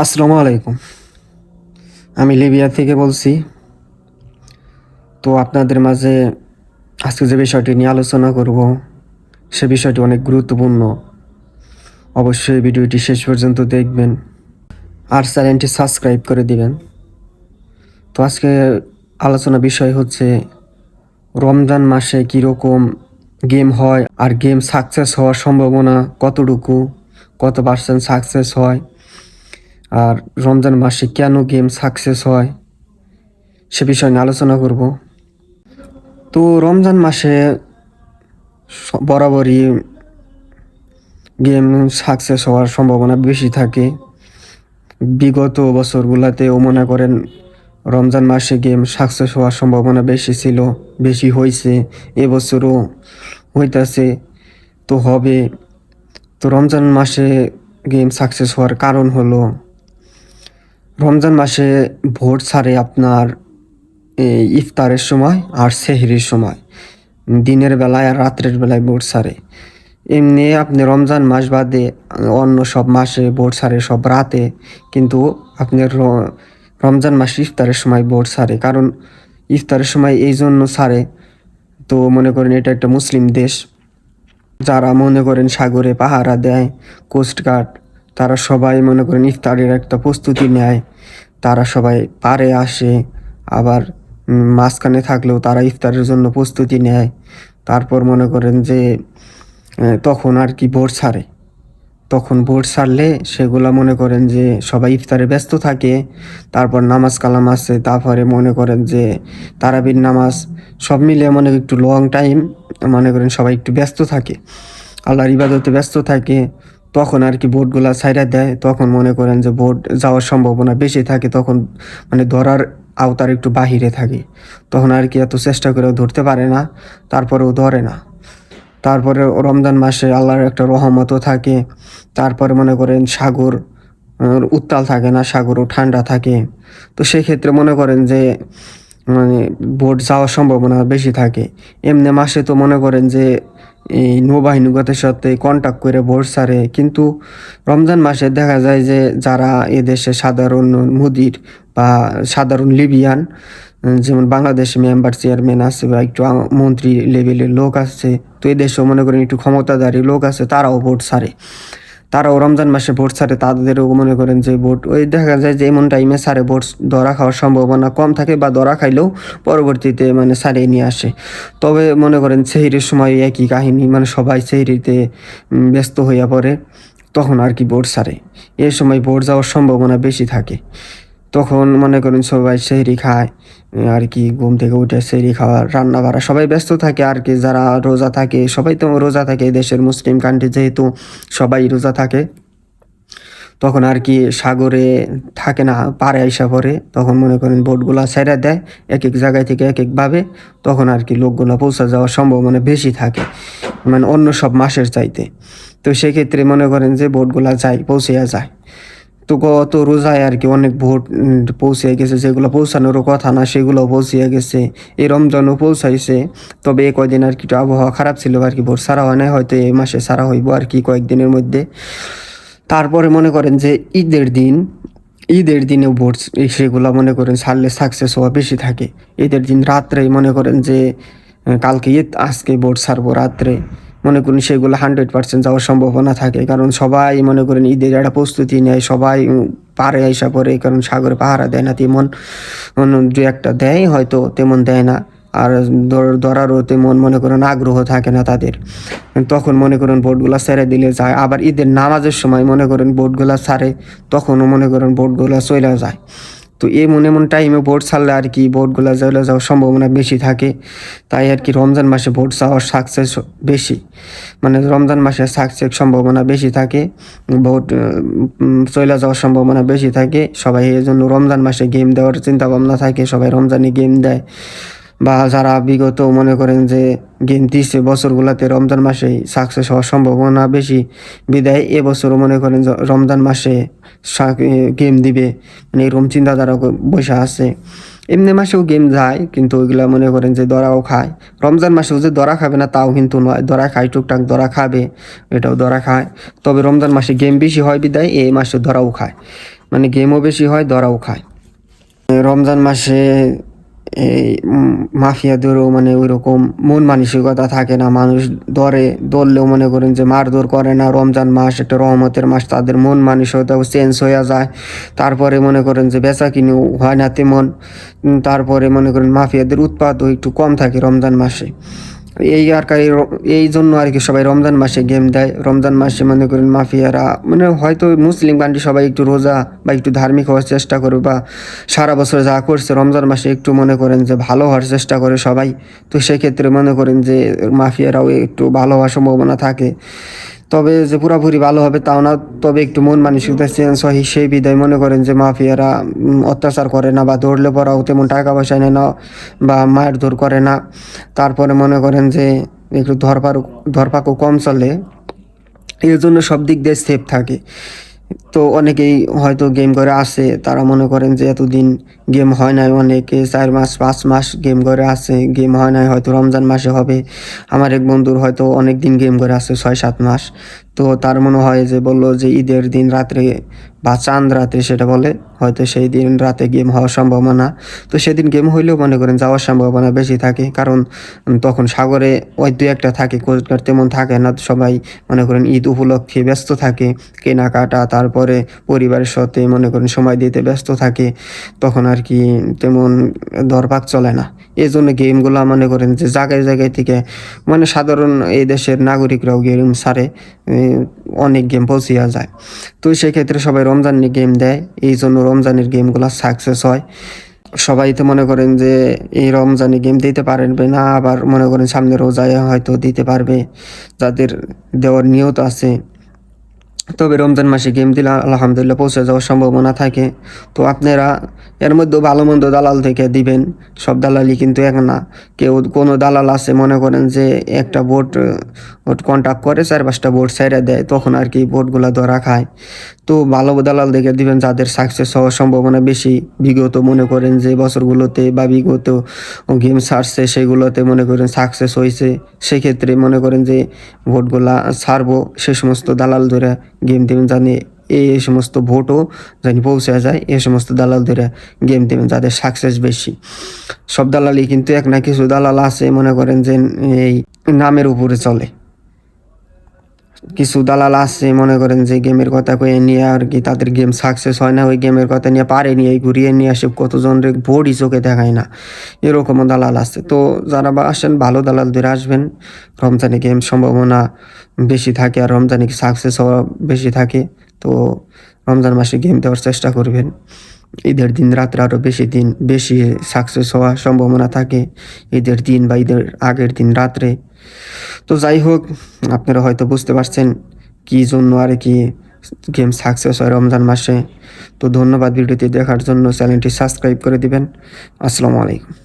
আসসালামু আলাইকুম। আমি লিবিয়া থেকে বলছি। তো আপনাদের মাঝে আজকে যে বিষয়টি নিয়ে আলোচনা করব সে বিষয়টি অনেক গুরুত্বপূর্ণ। অবশ্যই ভিডিওটি শেষ পর্যন্ত দেখবেন আর চ্যানেলটি সাবস্ক্রাইব করে দিবেন। তো আজকে আলোচনা বিষয় হচ্ছে রমজান মাসে কীরকম গেম হয় আর গেম সাকসেস হওয়ার সম্ভাবনা কতটুকু, কত পার্সেন্ট সাকসেস হয়, আর রমজান মাসে কেন গেম সাকসেস হয় সে বিষয় নিয়ে আলোচনা করব। তো রমজান মাসে বরাবরই গেম সাকসেস হওয়ার সম্ভাবনা বেশি থাকে। বিগত বছরগুলোতেও মনে করেন রমজান মাসে গেম সাকসেস হওয়ার সম্ভাবনা বেশি ছিল, বেশি হয়েছে, এবছরও হইতাছে, তো হবে। তো রমজান মাসে গেম সাকসেস হওয়ার কারণ হলো রমজান মাসে ভোর ছাড়ে আপনার ইফতারের সময় আর সেহরির সময়, দিনের বেলায় আর রাত্রের বেলায় ভোর ছাড়ে। এমনি আপনি রমজান মাস বাদে অন্য সব মাসে ভোর ছাড়ে সব রাতে, কিন্তু আপনার রমজান মাসে ইফতারের সময় ভোর ছাড়ে। কারণ ইফতারের সময় এই জন্য ছাড়ে, তো মনে করেন এটা একটা মুসলিম দেশ, যারা মনে করেন সাগরে পাহারা দেয় কোস্টগার্ড, তারা সবাই মনে করেন ইফতারের একটা প্রস্তুতি নেয়। তারা সবাই পাড়ে আসে, আবার মাঝখানে থাকলেও তারা ইফতারের জন্য প্রস্তুতি নেয়। তারপর মনে করেন যে তখন আর কি ভোর ছাড়ে, তখন ভোর ছাড়লে সেগুলা মনে করেন যে সবাই ইফতারে ব্যস্ত থাকে। তারপর নামাজ কালাম আছে, তারপরে মনে করেন যে তারাবির নামাজ, সব মিলিয়ে মনে একটু লং টাইম মনে করেন সবাই একটু ব্যস্ত থাকে, আল্লাহর ইবাদতে ব্যস্ত থাকে। তখন আর কি বোটগুলা ছাইড়া দেয়, তখন মনে করেন যে বোট যাওয়ার সম্ভাবনা বেশি থাকে, তখন মানে ধরার আওতার একটু বাহিরে থাকে, তখন আর কি এত চেষ্টা করেও ধরতে পারে না, তারপরেও ধরে না। তারপরে রমজান মাসে আল্লাহর একটা রহমতও থাকে। তারপরে মনে করেন সাগর উত্তাল থাকে না, সাগরও ঠান্ডা থাকে। তো সেক্ষেত্রে মনে করেন যে মানে বোট যাওয়ার সম্ভাবনা বেশি থাকে। এমনি মাসে তো মনে করেন যে এই নৌবাহিনীগতের সাথে কন্ট্যাক্ট করে বোট ছাড়ে, কিন্তু রমজান মাসে দেখা যায় যে যারা এদেশে সাধারণ মুদির বা সাধারণ লিবিয়ান, যেমন বাংলাদেশে মেম্বার চেয়ারম্যান আছে বা একটু মন্ত্রী লেভেলের লোক আছে, তো এদেশেও মনে করেন একটু ক্ষমতাধারী লোক আছে, তারাও ভোট ছাড়ে। তারাও রমজান মাসে ভোট ছাড়ে, তাদেরও মনে করেন যে ভোট ওই দেখা যায় যে এমন টাইমে ছাড়ে ভোট ধরা খাওয়ার সম্ভাবনা কম থাকে, বা ধরা খাইলেও পরবর্তীতে মানে ছাড়িয়ে নিয়ে আসে। তবে মনে করেন সেহরির সময় একই কাহিনী, মানে সবাই সেহরিতে ব্যস্ত হইয়া পড়ে, তখন আর কি ভোট ছাড়ে। এই সময় ভোট যাওয়ার সম্ভাবনা বেশি থাকে। তখন মনে করেন সবাই সেহরি খায় আর কি, ঘুম থেকে উঠে সেহরি খাওয়া রান্না বাড়া সবাই ব্যস্ত থাকে আর কি। যারা রোজা থাকে সবাই তো রোজা থাকে, দেশের মুসলিম কান্ট্রি যেহেতু সবাই রোজা থাকে, তখন আর কি সাগরে থাকে না, পাড়ে আইসা পড়ে, তখন মনে করেন বোটগুলা ছেড়ে দেয় এক এক জায়গায় থেকে এক একভাবে, তখন আর কি লোকগুলা পৌঁছা যাওয়ার সম্ভাবনা বেশি থাকে, মানে অন্য সব মাসের চাইতে। তো সেক্ষেত্রে মনে করেন যে বোটগুলা যায়, পৌঁছে যায়। তো গত রোজায় আর কি অনেক ভোট পৌঁছে গেছে, যেগুলো পৌঁছানোরও কথা না সেগুলো পৌঁছিয়ে গেছে। এই রমজানও পৌঁছাইছে, তবে এই কয়দিন আর কি একটু আবহাওয়া খারাপ ছিল আর কি, ভোট ছাড়া হয় না, হয়তো এই মাসে ছাড়া হইব আর কি কয়েকদিনের মধ্যে। তারপরে মনে করেন যে ঈদের দিনেও ভোট সেগুলো মনে করেন ছাড়লে সাকসেস হওয়া বেশি থাকে। ঈদের দিন রাত্রে মনে করেন যে কালকে ঈদ, আজকে ভোট ছাড়বো রাত্রে, মনে করেন সেগুলো 100% যাওয়ার সম্ভাবনা থাকে। কারণ সবাই মনে করেন ঈদের একটা প্রস্তুতি নেয়, সবাই পারে আইসা পড়ে, কারণ সাগরে পাহারা দেয় না তেমন, দু একটা দেয় হয়তো, তেমন দেয় না। আর ধরারও তেমন মনে করেন আগ্রহ থাকে না তাদের, তখন মনে করেন বোটগুলা ছেড়ে দিলে যায়। আবার ঈদের নামাজের সময় মনে করেন বোটগুলা ছাড়ে, তখনও মনে করেন বোটগুলা চলে যায়। তো এমন এমন টাইমে ভোট ছাড়লে আর কি বোটগুলা চলে যাওয়ার সম্ভাবনা বেশি থাকে। তাই আর কি রমজান মাসে ভোট যাওয়ার সাকসেস বেশি, মানে রমজান মাসে সাকসেস সম্ভাবনা বেশি থাকে, ভোট চলে যাওয়ার সম্ভাবনা বেশি থাকে। সবাই এই জন্য রমজান মাসে গেম দেওয়ার চিন্তা ভাবনা থাকে, সবাই রমজানে গেম দেয়। বা যারা বিগত মনে করেন যে গেম দিচ্ছে বছরগুলোতে রমজান মাসেই সাকসেস হওয়ার সম্ভাবনা বেশি, বিদায় এবছরও মনে করেন যে রমজান মাসে গেম দিবে, মানে এরকম চিন্তাধারা বসে আছে। এমনি মাসেও গেম যায়, কিন্তু ওইগুলা মনে করেন যে দরাও খায়। রমজান মাসেও যে দরা খাবে না তাও কিন্তু নয়, দরা খায়, টুকটাক দরা খাবে, এটাও দরা খায়। তবে রমজান মাসে গেম বেশি হয় বিদায় এই মাসে ধরাও খায়। মানে গেমও বেশি হয়, ধরাও খায়। রমজান মাসে এই মাফিয়াদেরও মানে ওইরকম মন মানসিকতা থাকে না, মানুষ ধরলেও মনে করেন যে মারধর করে না। রমজান মাস একটা রহমতের মাস, তাদের মন মানসিকতাও চেঞ্জ হয়ে যায়। তারপরে মনে করেন যে বেচা কিনেও হয় না তেমন। তারপরে মনে করেন মাফিয়াদের উৎপাতও একটু কম থাকে রমজান মাসে। এই আর কি, এই জন্য আর কি সবাই রমজান মাসে গেম দেয়। রমজান মাসে মনে করেন মাফিয়ারা মানে হয়তো মুসলিম কান্ট্রি সবাই একটু রোজা বা একটু ধার্মিক হওয়ার চেষ্টা করে, বা সারা বছর যা করছে রমজান মাসে একটু মনে করেন যে ভালো হওয়ার চেষ্টা করে সবাই। তো সেক্ষেত্রে মনে করেন যে মাফিয়ারাও একটু ভালো হওয়ার সম্ভাবনা থাকে। তবে যে পুরাপুরি ভালো হবে তাও না, তবে একটু মন মানসিকতা চেঞ্জ হয়, সেই বিদায় মনে করেন যে মাফিয়ারা অত্যাচার করে না, বা ধরলে পড়াও তেমন টাকা পয়সা নেয় না, বা মারধর করে না। তারপরে মনে করেন যে একটু ধরপাকও কম চলে, এর জন্য সব দিক দিয়ে সেফ থাকে। তো অনেকেই হয়তো গেম করে আসে, তারা মনে করেন যে এতদিন গেম হয় নাই, অনেকে 4 মাস 5 মাস গেম করে আসে, গেম হয় নাই, হয়তো রমজান মাসে হবে। আমার এক বন্ধুর হয়তো অনেক দিন গেম করে আসে, 6-7 মাস। তো তার মনে হয় যে বললো যে ঈদের দিন রাত্রে বা চাঁদ রাত্রে সেটা বলে, হয়তো সেই দিন রাতে গেম হওয়ার সম্ভাবনা। তো সেদিন গেম হইলেও মনে করেন যাওয়ার সম্ভাবনা বেশি থাকে, কারণ তখন সাগরে ওই 2-1টা থাকে, কোস্টগার্ড তেমন থাকে না। সবাই মনে করেন ঈদ উপলক্ষে ব্যস্ত থাকে, কেনাকাটা, তারপরে পরিবারের সাথে মনে করেন সময় দিতে ব্যস্ত থাকে, তখন আর কি তেমন দরপাক চলে না। এই জন্য গেমগুলো মনে করেন যে জায়গায় জায়গায় থেকে মানে সাধারণ এই দেশের নাগরিকরাও গেম ছাড়ে, অনেক গেম পৌঁছিয়া যায়। তো সেক্ষেত্রে সবাই রমজানে গেম দেয়, এই জন্য রমজানের গেমগুলো সাকসেস হয়। সবাই তো মনে করেন যে এই রমজানে গেম দিতে পারবে না, আবার মনে করেন সামনে রোজায় হয়তো দিতে পারবে, যাদের দেওয়ার নিয়ত আছে। তবে রমজান মাসে গেম দিলে আলহামদুলিল্লাহ পৌঁছে যাওয়ার সম্ভাবনা থাকে। তো আপনারা এর মধ্যেও ভালো মন্দ দালাল থেকে দিবেন, সব দালালই কিন্তু এক না। কোনো দালাল আছে মনে করেন যে একটা বোট কন্ট্যাক্ট করে 4-5টা বোট ছেড়ে দেয়, তখন আর কি বোটগুলা ধরা খায়। তো ভালো দালাল দেখে দিবেন যাদের সাকসেস হওয়ার সম্ভাবনা বেশি। বিগত মনে করেন যে বছরগুলোতে বা বিগত গেম ছাড়ছে সেগুলোতে মনে করেন সাকসেস হয়েছে, সেক্ষেত্রে মনে করেন যে ভোটগুলা ছাড়বো, সে সমস্ত দালাল ধরে গেম দেবেন, জানি এই সমস্ত ভোটও জানি পৌঁছে যায়, এই সমস্ত দালাল ধরে গেম দেবেন যাদের সাকসেস বেশি। সব দালালই কিন্তু এক না, কিছু দালাল আছে মনে করেন যে এই নামের উপরে চলে। কিছু দালাল আছে মনে করেন যে গেমের কথা কয়ে নিয়ে আর কি তাদের গেম সাকসেস হয় না, ওই গেমের কথা নিয়ে পারে নিয়ে ঘুরিয়ে নিয়ে আসে, কতজনের ভোটই চোখে দেখায় না, এরকমও দালাল আছে। তো যারা বা আসেন ভালো দালাল ধরে আসবেন, রমজানে গেম সম্ভাবনা বেশি থাকে আর রমজানে সাকসেস হওয়া বেশি থাকে। তো রমজান মাসে গেম দেওয়ার চেষ্টা করবেন, ঈদের দিন রাত্রে আরও বেশি সাকসেস হওয়ার সম্ভাবনা থাকে, ঈদের দিন বা ঈদের আগের দিন রাত্রে। তো যাই হোক, আপনারা হয়তো বুঝতে পারছেন কী জন্য আর কি গেম সাকসেস হয় রমজান মাসে। তো ধন্যবাদ ভিডিওটি দেখার জন্য, চ্যানেলটি সাবস্ক্রাইব করে দিবেন। আসসালামু আলাইকুম।